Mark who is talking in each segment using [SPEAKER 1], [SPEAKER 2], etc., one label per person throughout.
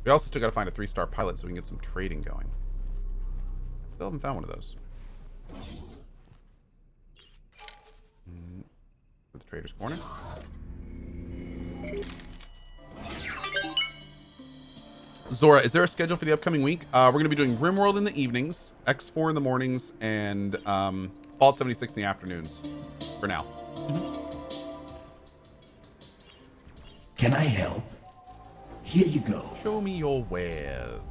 [SPEAKER 1] We also still got to find a 3-star pilot so we can get some trading going. Still haven't found one of those. The trader's corner. Zora, is there a schedule for the upcoming week? We're going to be doing RimWorld in the evenings, X4 in the mornings, and Fallout 76 in the afternoons for now.
[SPEAKER 2] Can I help? Here you go.
[SPEAKER 1] Show me your wares.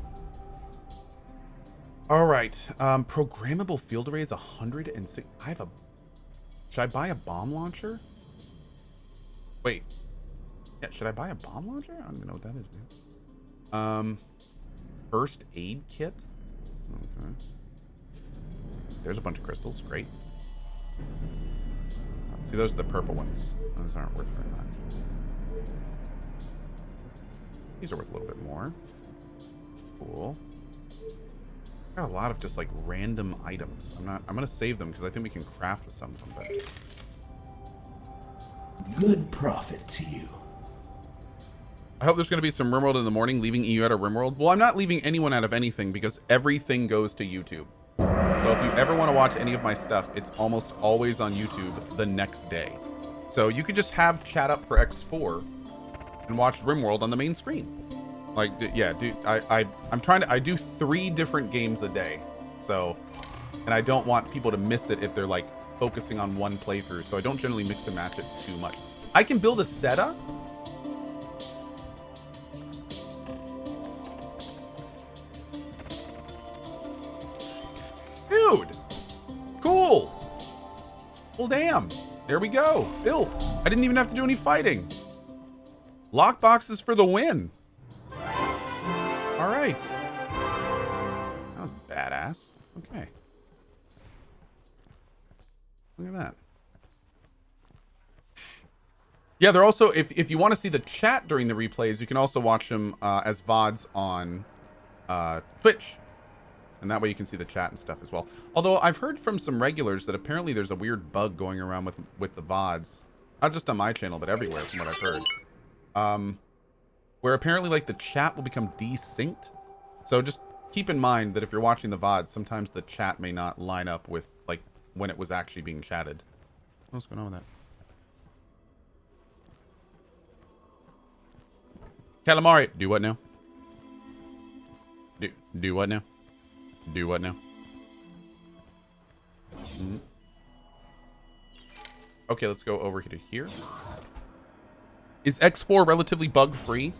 [SPEAKER 1] All right. Programmable field array is 106. I have a... Should I buy a bomb launcher? Wait. Yeah, should I buy a bomb launcher? I don't even know what that is, man. First aid kit? Okay. There's a bunch of crystals. Great. See, those are the purple ones. Those aren't worth very much. These are worth a little bit more. Cool. Got a lot of just like random items. I'm gonna save them because I think we can craft with some of them, but
[SPEAKER 2] good profit to you.
[SPEAKER 1] I hope there's gonna be some RimWorld in the morning, leaving EU out of RimWorld. Well, I'm not leaving anyone out of anything because everything goes to YouTube. So if you ever want to watch any of my stuff, it's almost always on YouTube the next day. So you could just have chat up for X4 and watch RimWorld on the main screen. Like, yeah, dude, I'm trying to, I do 3 different games a day. So, and I don't want people to miss it if they're like focusing on one playthrough. So I don't generally mix and match it too much. I can build a setup. Dude, cool. Well, damn, there we go. Built. I didn't even have to do any fighting. Lockboxes for the win. All right. That was badass. Okay. Look at that. Yeah, they're also, if you want to see the chat during the replays, you can also watch them as VODs on Twitch. And that way you can see the chat and stuff as well. Although I've heard from some regulars that apparently there's a weird bug going around with the VODs. Not just on my channel, but everywhere from what I've heard. Where apparently like the chat will become desynced. So just keep in mind that if you're watching the VODs, sometimes the chat may not line up with like when it was actually being chatted. What's going on with that? Calamari, do what now? Do what now? Do what now? Okay, let's go over to here. Is X4 relatively bug-free?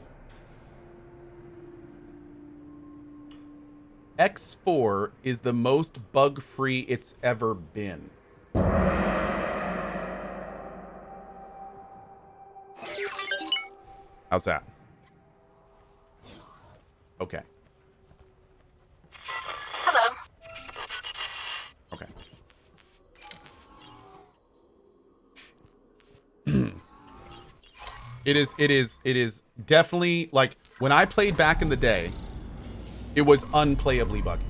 [SPEAKER 1] X4 is the most bug-free it's ever been. How's that? Okay.
[SPEAKER 3] Hello.
[SPEAKER 1] Okay. It is definitely like when I played back in the day, it was unplayably buggy.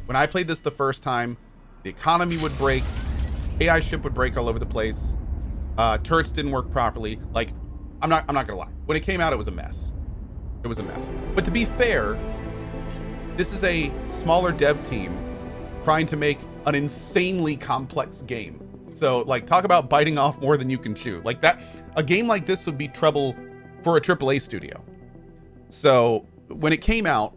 [SPEAKER 1] When I played this the first time, the economy would break, AI ship would break all over the place, turrets didn't work properly. Like, I'm not gonna lie. When it came out, it was a mess. It was a mess. But to be fair, this is a smaller dev team trying to make an insanely complex game. So like, talk about biting off more than you can chew. Like that, a game like this would be trouble for a AAA studio. So when it came out,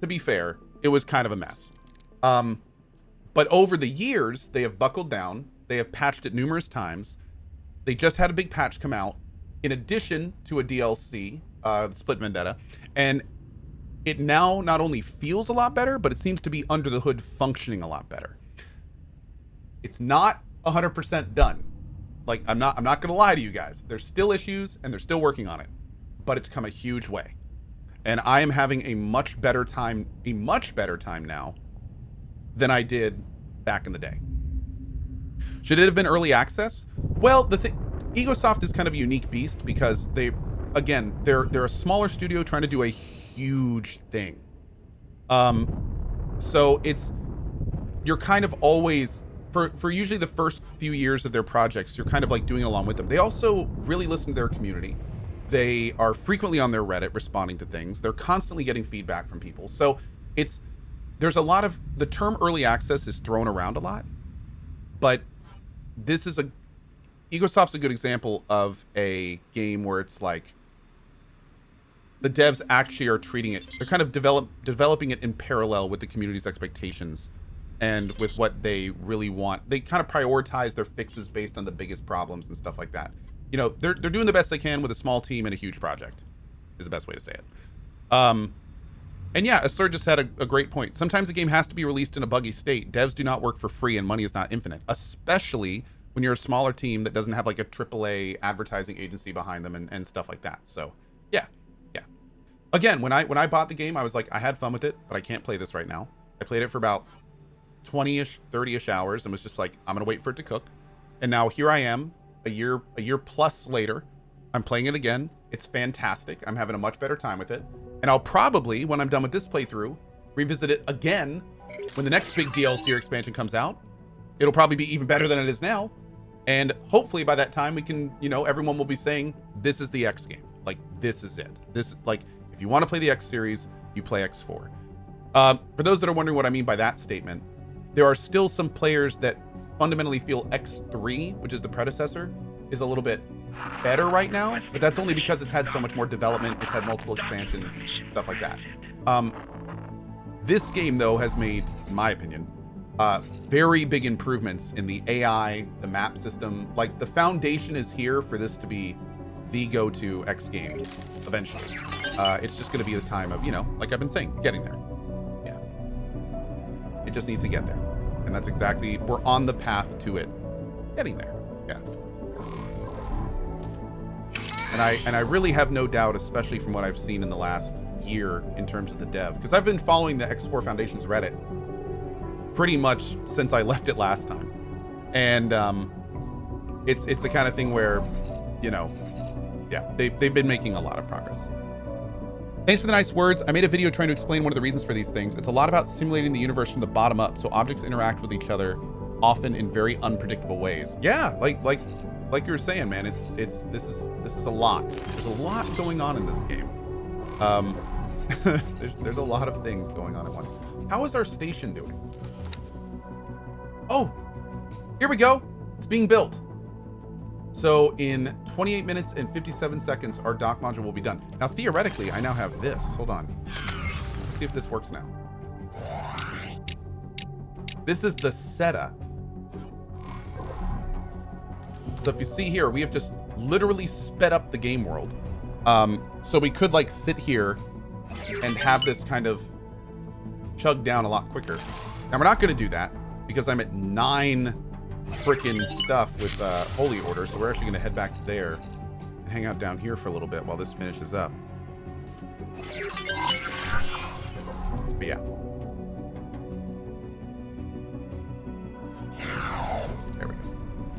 [SPEAKER 1] to be fair, it was kind of a mess. But over the years, they have buckled down. They have patched it numerous times. They just had a big patch come out in addition to a DLC, Split Vendetta. And it now not only feels a lot better, but it seems to be under the hood functioning a lot better. It's not 100% done. Like, I'm not gonna lie to you guys. There's still issues and they're still working on it, but it's come a huge way. And I am having a much better time now than I did back in the day. Should it have been early access? Well, the thing, Egosoft is kind of a unique beast because they're a smaller studio trying to do a huge thing. So you're kind of always, for usually the first few years of their projects, you're kind of like doing it along with them. They also really listen to their community. They are frequently on their Reddit responding to things. They're constantly getting feedback from people. So there's a lot of, the term early access is thrown around a lot, but this is Egosoft's a good example of a game where it's like the devs actually are treating it, they're kind of developing it in parallel with the community's expectations and with what they really want. They kind of prioritize their fixes based on the biggest problems and stuff like that. You know, they're doing the best they can with a small team and a huge project, is the best way to say it. And yeah, Assur just had a great point. Sometimes a game has to be released in a buggy state. Devs do not work for free and money is not infinite, especially when you're a smaller team that doesn't have like a AAA advertising agency behind them and stuff like that. So yeah. Again, when I bought the game, I was like, I had fun with it, but I can't play this right now. I played it for about 20-ish, 30-ish hours and was just like, I'm gonna wait for it to cook. And now here I am, a year plus later, I'm playing it again. It's fantastic. I'm having a much better time with it. And I'll probably, when I'm done with this playthrough, revisit it again when the next big DLC or expansion comes out. It'll probably be even better than it is now. And hopefully by that time we can, you know, everyone will be saying, this is the X game. Like, this is it. This, like, if you want to play the X series, you play X4. For those that are wondering what I mean by that statement, there are still some players that fundamentally feel X3, which is the predecessor, is a little bit better right now, but that's only because it's had so much more development. It's had multiple expansions, stuff like that. This game, though, has made, in my opinion, very big improvements in the AI, the map system. Like, the foundation is here for this to be the go-to X game eventually. It's just going to be the time of, you know, like I've been saying, getting there. Yeah. It just needs to get there. And that's exactly, we're on the path to it getting there. Yeah. And I really have no doubt, especially from what I've seen in the last year in terms of the dev, because I've been following the X4 Foundation's Reddit pretty much since I left it last time. And it's the kind of thing where, you know, yeah, they've been making a lot of progress. Thanks for the nice words. I made a video trying to explain one of the reasons for these things. It's a lot about simulating the universe from the bottom up, so objects interact with each other often in very unpredictable ways. Yeah, like you were saying, man, this is a lot. There's a lot going on in this game. There's a lot of things going on at once. How is our station doing? Oh, here we go. It's being built. So in 28 minutes and 57 seconds, our dock module will be done. Now, theoretically, I now have this. Hold on. Let's see if this works now. This is the SETA. So if you see here, we have just literally sped up the game world. So we could like sit here and have this kind of chug down a lot quicker. Now we're not going to do that because I'm at 9 freaking stuff with Holy Order. So we're actually going to head back there and hang out down here for a little bit while this finishes up. But yeah. There we go.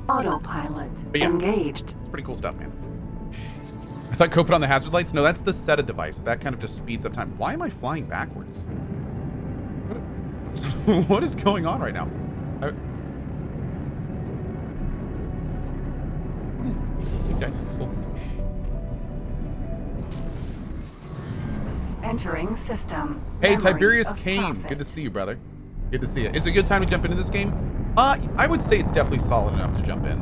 [SPEAKER 3] Autopilot
[SPEAKER 1] yeah,
[SPEAKER 3] engaged.
[SPEAKER 1] It's pretty cool stuff, man. I thought Cohh put on the hazard lights. No, that's the SETA device. That kind of just speeds up time. Why am I flying backwards? What is going on right now? Okay, cool.
[SPEAKER 3] Entering system.
[SPEAKER 1] Hey,
[SPEAKER 3] Memory
[SPEAKER 1] Tiberius
[SPEAKER 3] of
[SPEAKER 1] came.
[SPEAKER 3] profit.
[SPEAKER 1] Good to see you, brother. Good to see you. Is it a good time to jump into this game? I would say it's definitely solid enough to jump in.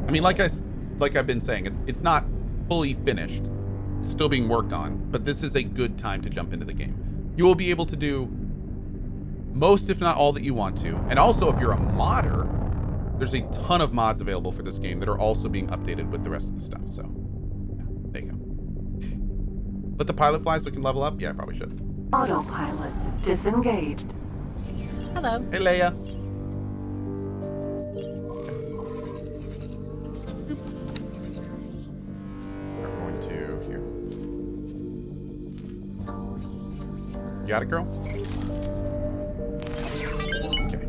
[SPEAKER 1] I mean, like I've been saying, it's not fully finished. It's still being worked on, but this is a good time to jump into the game. You will be able to do most, if not all, that you want to. And also, if you're a modder, there's a ton of mods available for this game that are also being updated with the rest of the stuff. So, yeah, there you go. Let the pilot fly so we can level up? Yeah, I probably should.
[SPEAKER 3] Autopilot disengaged.
[SPEAKER 4] Hello.
[SPEAKER 1] Hey, Leia. We're going to here. You got it, girl? Okay.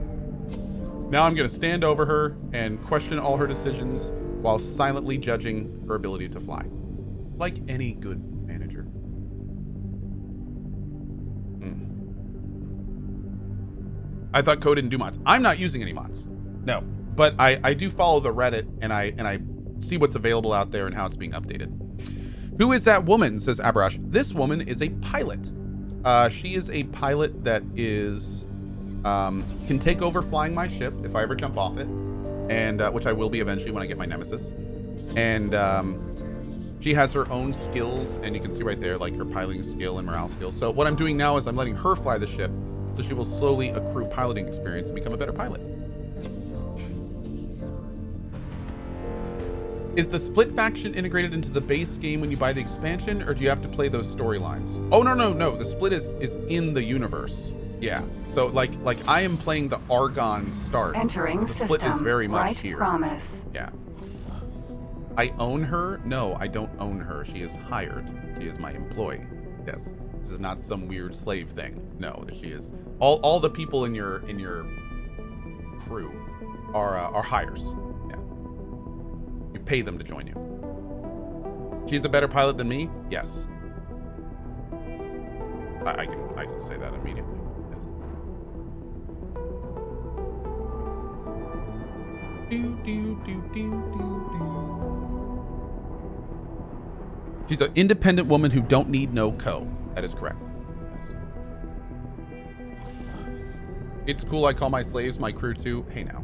[SPEAKER 1] Now I'm going to stand over her and question all her decisions while silently judging her ability to fly. Like any good manager. I thought Cohh didn't do mods. I'm not using any mods. No. But I do follow the Reddit and I see what's available out there and how it's being updated. Who is that woman? Says Abrash. This woman is a pilot. She is a pilot that is can take over flying my ship if I ever jump off it, and which I will be eventually when I get my Nemesis. And she has her own skills, and you can see right there, like her piloting skill and morale skill. So what I'm doing now is I'm letting her fly the ship, so she will slowly accrue piloting experience and become a better pilot. Is the split faction integrated into the base game when you buy the expansion, or do you have to play those storylines? Oh, no. The split is in the universe. Yeah. So like I am playing the Argon start.
[SPEAKER 3] Entering
[SPEAKER 1] the split
[SPEAKER 3] system.
[SPEAKER 1] is very much
[SPEAKER 3] Right
[SPEAKER 1] here.
[SPEAKER 3] promise.
[SPEAKER 1] Yeah. I own her? No, I don't own her. She is hired. She is my employee. Yes. This is not some weird slave thing. No, she is. All the people in your crew are hires. Yeah. You pay them to join you. She's a better pilot than me? Yes. I can say that immediately. Yes. She's an independent woman who don't need no Cohh. That is correct. Yes. It's cool. I call my slaves my crew too. Hey now.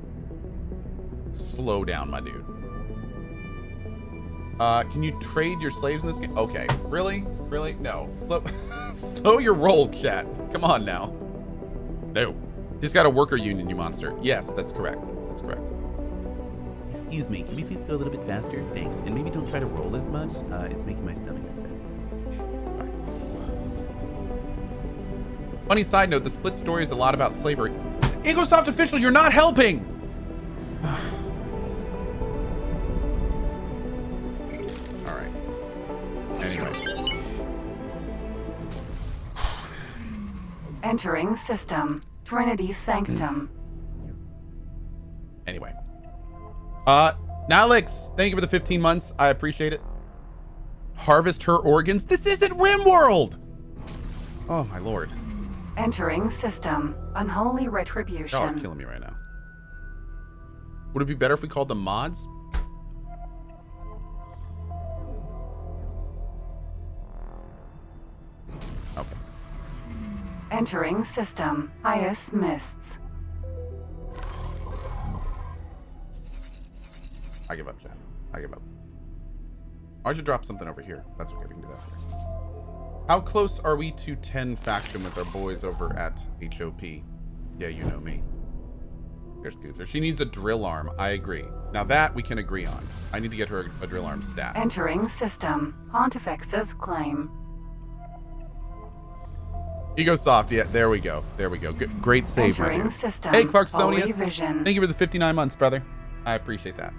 [SPEAKER 1] Slow down, my dude. Can you trade your slaves in this game? Okay. Really? Really? No. Slow your roll, chat. Come on now. No. Just got a worker union, you monster. Yes, that's correct. That's correct. Excuse me, can we please go a little bit faster? Thanks. And maybe don't try to roll as much. It's making my stomach upset. Right. Funny side note, the split story is a lot about slavery. Egosoft official, you're not helping! Alright. Anyway.
[SPEAKER 3] Entering system. Trinity Sanctum.
[SPEAKER 1] Anyway. Nalix, thank you for the 15 months. I appreciate it. Harvest her organs. This isn't RimWorld! Oh, my lord.
[SPEAKER 3] Entering system. Unholy retribution.
[SPEAKER 1] Y'all are killing me right now. Would it be better if we called them mods? Okay.
[SPEAKER 3] Entering system. Ice mists.
[SPEAKER 1] I give up, chat. I give up. I should drop something over here. That's okay. We can do that. How close are we to 10 faction with our boys over at HOP? Yeah, you know me. Here's Goozer. She needs a drill arm. I agree. Now that we can agree on. I need to get her a drill arm stat.
[SPEAKER 3] Entering system. Pontifex's claim.
[SPEAKER 1] Egosoft. Yeah, there we go. There we go. Good, great save, my
[SPEAKER 3] Entering
[SPEAKER 1] dude.
[SPEAKER 3] system.
[SPEAKER 1] Hey, Clark
[SPEAKER 3] Holy
[SPEAKER 1] Sonius.
[SPEAKER 3] vision.
[SPEAKER 1] Thank you for the 59 months, brother. I appreciate that.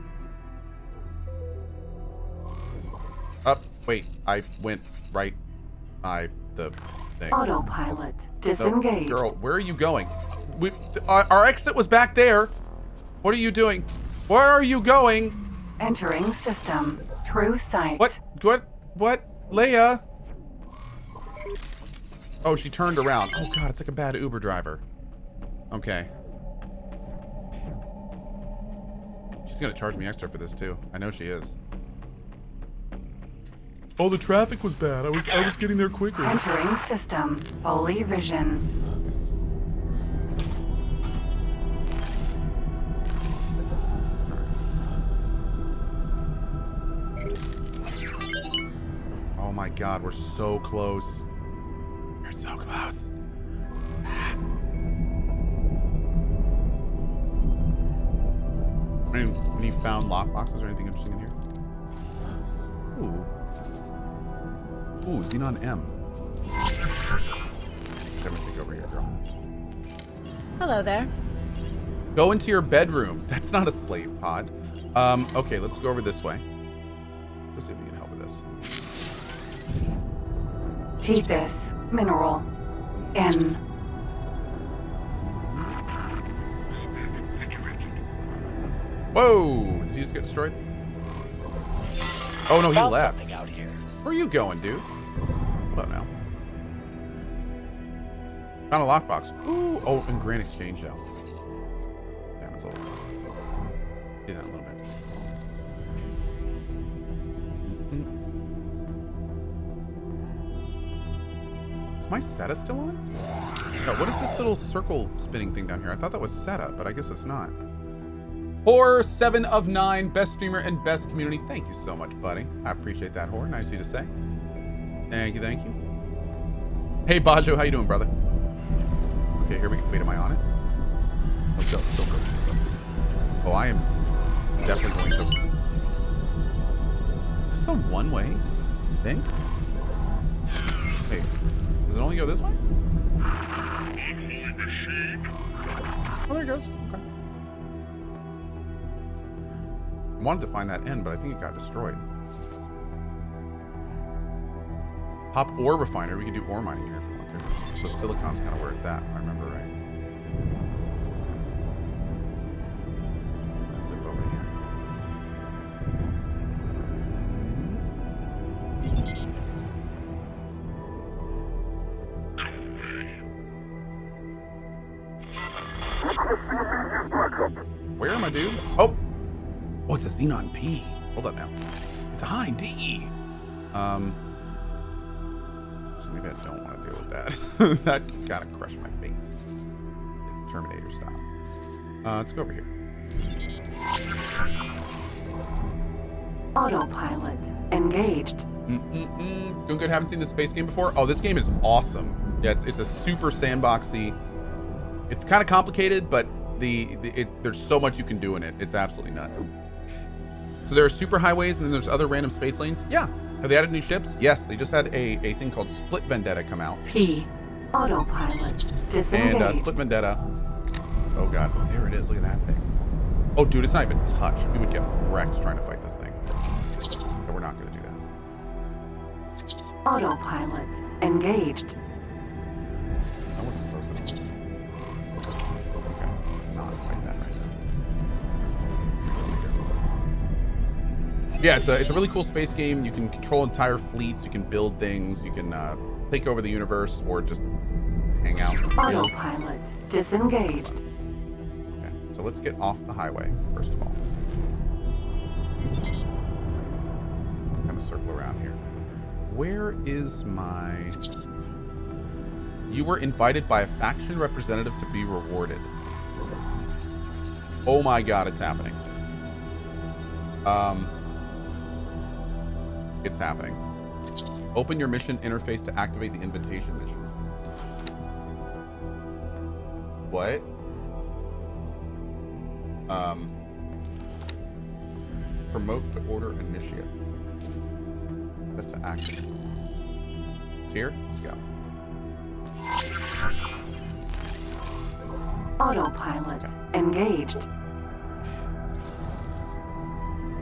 [SPEAKER 1] Up. Wait. I went right by the thing.
[SPEAKER 3] Autopilot.
[SPEAKER 1] No,
[SPEAKER 3] Disengage.
[SPEAKER 1] girl, where are you going? Our exit was back there. What are you doing? Where are you going?
[SPEAKER 3] Entering system. True sight.
[SPEAKER 1] What? Leia? Oh, she turned around. Oh god, it's like a bad Uber driver. Okay. She's gonna charge me extra for this too. I know she is. Oh, the traffic was bad. I was getting there quicker.
[SPEAKER 3] Entering system. Holy vision.
[SPEAKER 1] Oh my god, we're so close. We're so close. Any found lockboxes or anything interesting in here? Ooh. Ooh, Xenon M. Everything over here, girl.
[SPEAKER 4] Hello there.
[SPEAKER 1] Go into your bedroom. That's not a slave pod. Okay, let's go over this way. Let's see if we can help with this.
[SPEAKER 3] Tethys. Mineral. N.
[SPEAKER 1] Whoa! Did he just get destroyed? Oh no, he
[SPEAKER 5] Found
[SPEAKER 1] left.
[SPEAKER 5] something out here.
[SPEAKER 1] Where are you going, dude? Hold up now. Found a lockbox. Ooh, oh, and Grand Exchange shell. Damn, it's all. Do that in a little bit. my seta still on? No, what is this little circle spinning thing down here? I thought that was seta, but I guess it's not. Horror 7 of 9, best streamer and best community. Thank you so much, buddy. I appreciate that, Horror. Nice of you to say. Thank you, thank you. Hey, Bajo, how you doing, brother? Okay, here we go. Wait, am I on it? Let's go, let's go, let's go. Oh, I am definitely going to... Is this a one-way thing? Hey, does it only go this way? Oh, there it goes. Okay. I wanted to find that end, but I think it got destroyed. Hop ore refiner. We can do ore mining here if we want to. So silicon's kind of where it's at, if I remember right. Let's zip over here. Where am I, dude? Oh! Oh, it's a Xenon P. Hold up now. It's a Hind D. So maybe I don't want to deal with that. That gotta crush my face. Terminator style. Let's go over here.
[SPEAKER 3] Autopilot engaged.
[SPEAKER 1] Doing good. Haven't seen this space game before. Oh, this game is awesome. Yeah, it's a super sandboxy. It's kind of complicated, but there's so much you can do in it. It's absolutely nuts. So there are super highways, and then there's other random space lanes. Yeah. Have they added new ships? Yes. They just had a thing called Split Vendetta come out.
[SPEAKER 3] P. Autopilot disengaged.
[SPEAKER 1] And Split Vendetta. Oh god. Oh, there it is. Look at that thing. Oh, dude, it's not even touched. We would get wrecked trying to fight this thing. No, we're not going to do that.
[SPEAKER 3] Autopilot engaged.
[SPEAKER 1] That wasn't close enough. Okay, let's not fight that right now. Yeah, it's a really cool space game. You can control entire fleets. You can build things. You can take over the universe or just hang out.
[SPEAKER 3] Autopilot disengaged.
[SPEAKER 1] Okay, so let's get off the highway first of all. Kind of circle around here. Where is my... You were invited by a faction representative to be rewarded. Oh my god, it's happening. It's happening. Open your mission interface to activate the invitation mission. What? Promote to order initiate. That's to action. It's here. Let's go.
[SPEAKER 3] Autopilot engaged.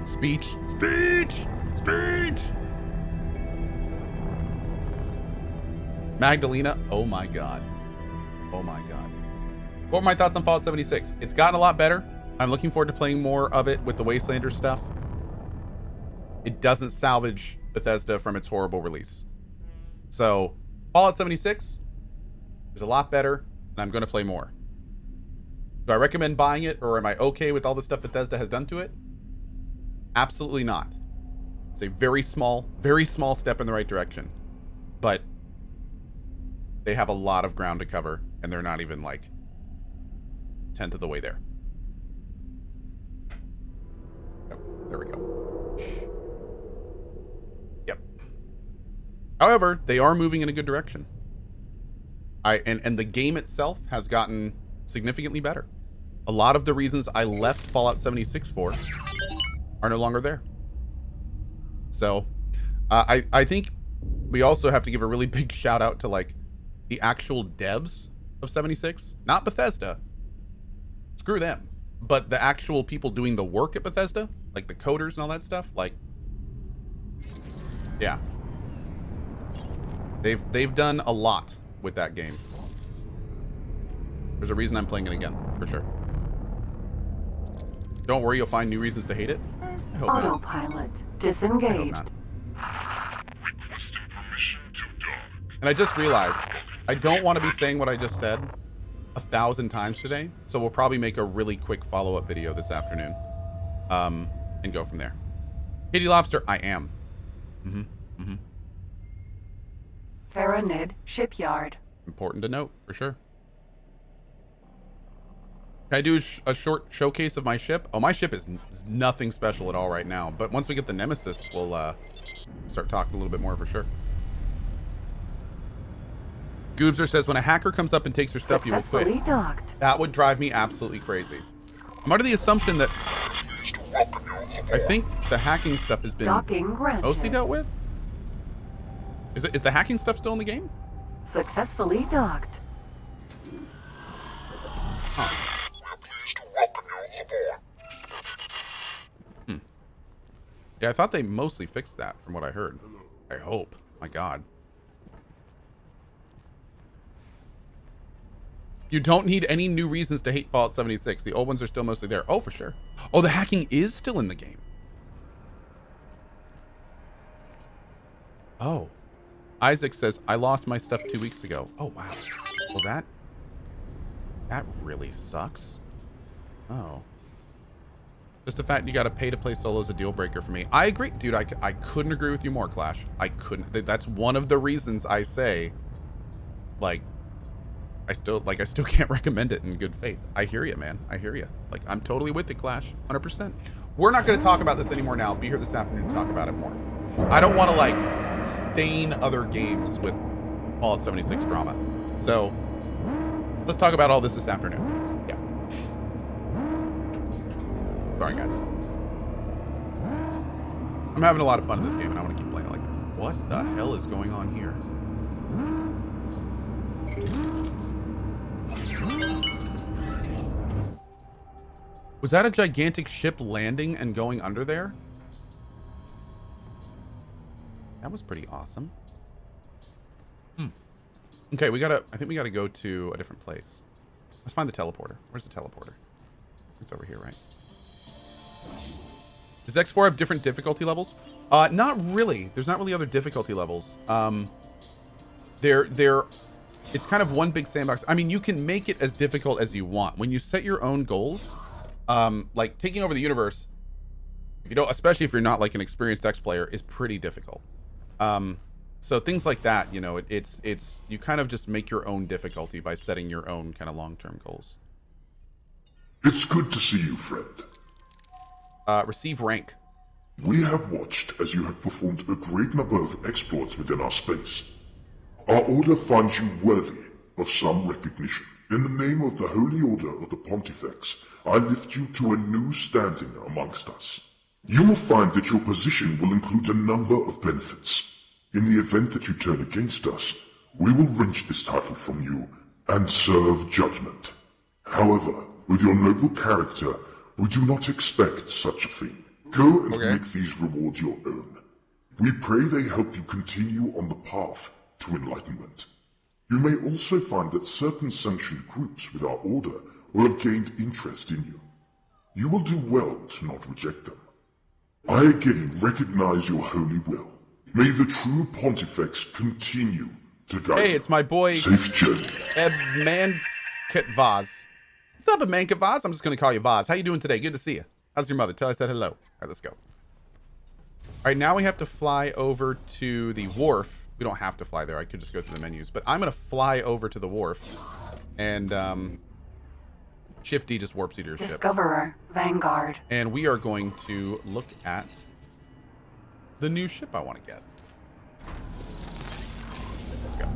[SPEAKER 1] Speech. Speech. Speech. Magdalena. Oh my god. Oh my god. What were my thoughts on Fallout 76? It's gotten a lot better. I'm looking forward to playing more of it with the Wastelander stuff. It doesn't salvage Bethesda from its horrible release. So, Fallout 76 is a lot better, and I'm going to play more. Do I recommend buying it, or am I okay with all the stuff Bethesda has done to it? Absolutely not. It's a very small step in the right direction. But they have a lot of ground to cover, and they're not even like 10th of the way there. Oh, there we go. Yep. However, they are moving in a good direction. And the game itself has gotten significantly better. A lot of the reasons I left Fallout 76 for are no longer there. So, I think we also have to give a really big shout out to like the actual devs of 76, not Bethesda. Screw them. But the actual people doing the work at Bethesda, like the coders and all that stuff, like, yeah. They've done a lot with that game. There's a reason I'm playing it again, for sure. Don't worry, you'll find new reasons to hate it. I hope not.
[SPEAKER 3] Autopilot disengaged.
[SPEAKER 1] And I just realized I don't want to be saying what I just said 1,000 times today, so we'll probably make a really quick follow-up video this afternoon, and go from there. Kitty Lobster, I am.
[SPEAKER 3] Faranid Shipyard.
[SPEAKER 1] Important to note, for sure. Can I do a short showcase of my ship? Oh, my ship is nothing special at all right now. But once we get the Nemesis, we'll start talking a little bit more for sure. Goobzer says, when a hacker comes up and takes your stuff, you will quit.
[SPEAKER 3] Successfully docked.
[SPEAKER 1] That would drive me absolutely crazy. I'm under the assumption that I think the hacking stuff has been
[SPEAKER 3] Docking granted.
[SPEAKER 1] mostly dealt with. Is the hacking stuff still in the game?
[SPEAKER 3] Successfully docked.
[SPEAKER 1] Huh. Yeah, I thought they mostly fixed that from what I heard. I hope. My God. You don't need any new reasons to hate Fallout 76. The old ones are still mostly there. Oh, for sure. Oh, the hacking is still in the game. Oh. Isaac says, I lost my stuff 2 weeks ago. Oh, wow. Well, that really sucks. Oh. Just the fact you got to pay to play solo is a deal breaker for me. I agree. Dude, I couldn't agree with you more, Clash. I couldn't. That's one of the reasons I say, like, I still can't recommend it in good faith. I hear you, man. I hear you. Like, I'm totally with it, Clash. 100%. We're not going to talk about this anymore now. I'll be here this afternoon to talk about it more. I don't want to, like, stain other games with Fallout 76 drama. So, let's talk about all this afternoon. Yeah. Sorry, guys. I'm having a lot of fun in this game, and I want to keep playing it like that. What the hell is going on here? Was that a gigantic ship landing and going under there? That was pretty awesome. Okay, I think we gotta go to a different place. Let's find the teleporter. Where's the teleporter? It's over here, right? Does X4 have different difficulty levels? Not really. There's not really other difficulty levels. It's kind of one big sandbox. I mean, you can make it as difficult as you want. When you set your own goals, like taking over the universe, if you don't, especially if you're not like an experienced X player, is pretty difficult. So things like that, you know, it's you kind of just make your own difficulty by setting your own kind of long-term goals.
[SPEAKER 5] It's good to see you, friend.
[SPEAKER 1] Receive rank.
[SPEAKER 5] We have watched as you have performed a great number of exploits within our space. Our order finds you worthy of some recognition. In the name of the Holy Order of the Pontifex, I lift you to a new standing amongst us. You will find that your position will include a number of benefits. In the event that you turn against us, we will wrench this title from you and serve judgment. However, with your noble character, we do not expect such a thing. Go and make these rewards your own. We pray they help you continue on the path to enlightenment. You may also find that certain sanctioned groups with our order will have gained interest in you. You will do well to not reject them. I again recognize your holy will. May the true Pontifex continue to guide you.
[SPEAKER 1] Hey, it's my boy,
[SPEAKER 5] Safe journey.
[SPEAKER 1] Manket Vaz. What's up, Manket Vaz? I'm just going to call you Vaz. How you doing today? Good to see you. How's your mother? Tell her I said hello. All right, let's go. All right, now we have to fly over to the wharf. We don't have to fly there. I could just go through the menus. But I'm going to fly over to the wharf. And Shift D just warps you to your ship.
[SPEAKER 3] Discoverer, Vanguard.
[SPEAKER 1] And we are going to look at the new ship I want to get. Let's go.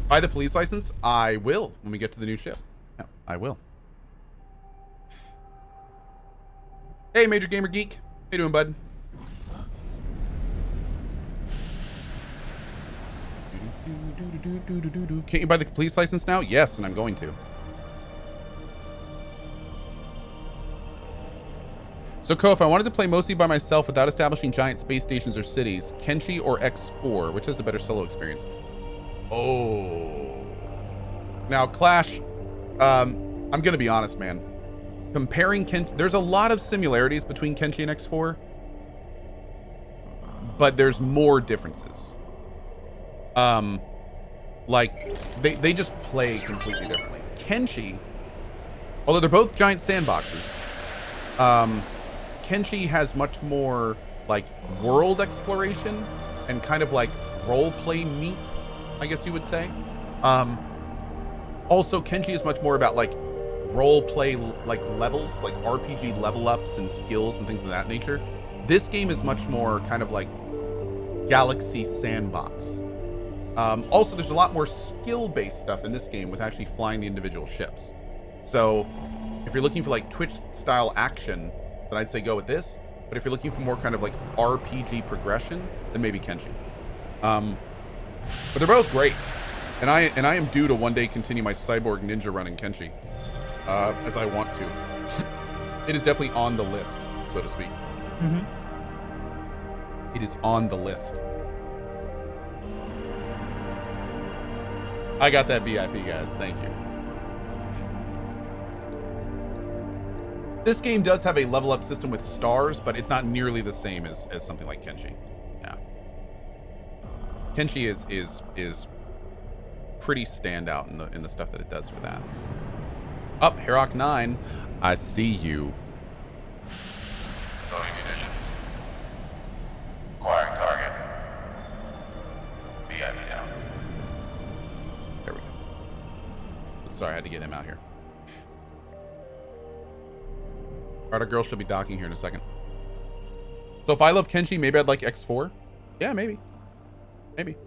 [SPEAKER 1] Buy the police license? I will when we get to the new ship. Yeah, I will. Hey, Major Gamer Geek. How you doing, bud? Can't you buy the police license now? Yes, and I'm going to. So, Cohh, if I wanted to play mostly by myself without establishing giant space stations or cities, Kenshi or X4, which has a better solo experience? Oh. Now, Clash, I'm going to be honest, man. Comparing there's a lot of similarities between Kenshi and X4, but there's more differences. Like, they just play completely differently. Kenshi, although they're both giant sandboxes, Kenshi has much more like world exploration and kind of like role play meat, I guess you would say. Also, Kenshi is much more about like role play, like levels, like RPG level ups and skills and things of that nature. This game is much more kind of like Galaxy Sandbox. Also, there's a lot more skill-based stuff in this game with actually flying the individual ships. So if you're looking for like Twitch-style action, then I'd say go with this. But if you're looking for more kind of like RPG progression, then maybe Kenshi. But they're both great. And I am due to one day continue my Cyborg Ninja run in Kenshi. As I want to. It is definitely on the list, so to speak.
[SPEAKER 6] Mm-hmm.
[SPEAKER 1] It is on the list. I got that VIP, guys. Thank you. This game does have a level up system with stars, but it's not nearly the same as something like Kenshi. Yeah. Kenshi is pretty standout in the stuff that it does for that. Up, Herok 9. I see you.
[SPEAKER 7] Loading munitions. Acquiring target. VIP down.
[SPEAKER 1] There we go. Sorry, I had to get him out here. Alright, our girl should be docking here in a second. So if I love Kenshi, maybe I'd like X4. Yeah, maybe. Maybe.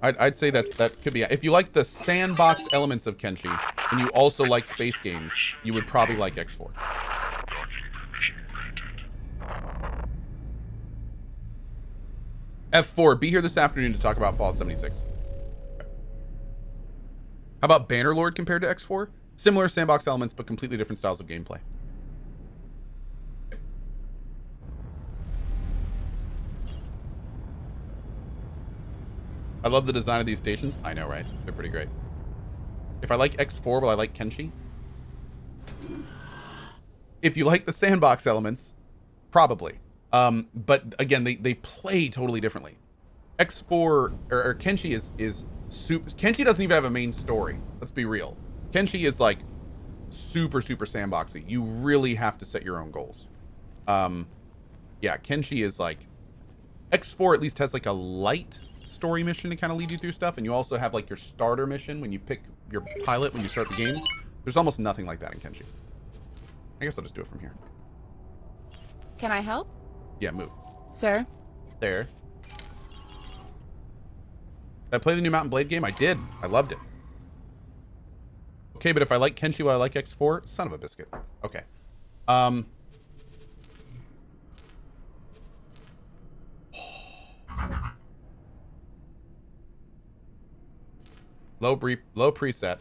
[SPEAKER 1] I'd say that could be. If you like the sandbox elements of Kenshi, and you also like space games, you would probably like X4. F4, be here this afternoon to talk about Fallout 76. Okay. How about Bannerlord compared to X4? Similar sandbox elements, but completely different styles of gameplay. I love the design of these stations. I know, right? They're pretty great. If I like X4, will I like Kenshi? If you like the sandbox elements, probably. But again, they play totally differently. X4 or Kenshi is super. Kenshi doesn't even have a main story. Let's be real. Kenshi is like super sandboxy. You really have to set your own goals. Yeah, Kenshi is like X4 at least has like a light story mission to kind of lead you through stuff, and you also have like your starter mission when you pick your pilot when you start the game. There's almost nothing like that in Kenshi. I guess I'll just do it from here.
[SPEAKER 4] Can I help?
[SPEAKER 1] Yeah, move.
[SPEAKER 4] Sir?
[SPEAKER 1] There. Did I play the new Mountain Blade game? I did. I loved it. Okay, but if I like Kenshi while I like X4, son of a biscuit. Okay. Low preset.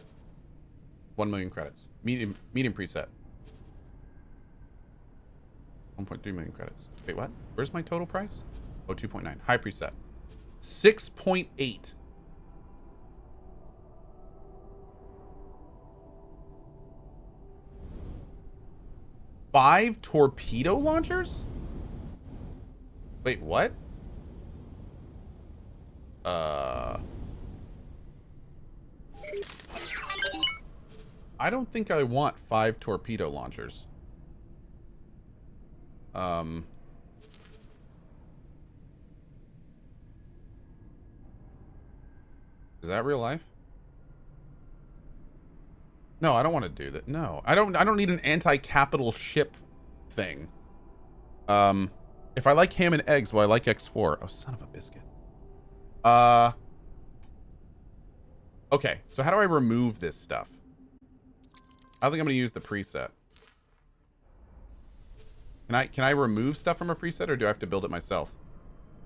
[SPEAKER 1] 1 million credits. Medium preset. 1.3 million credits. Wait, what? Where's my total price? Oh, 2.9. High preset. 6.8. Five torpedo launchers? Wait, what? I don't think I want 5 torpedo launchers. Is that real life? No, I don't want to do that. No, I don't need an anti-capital ship thing. If I like ham and eggs, well, I like X4. Oh, son of a biscuit. Okay, so how do I remove this stuff? I think I'm going to use the preset. Can I remove stuff from a preset, or do I have to build it myself?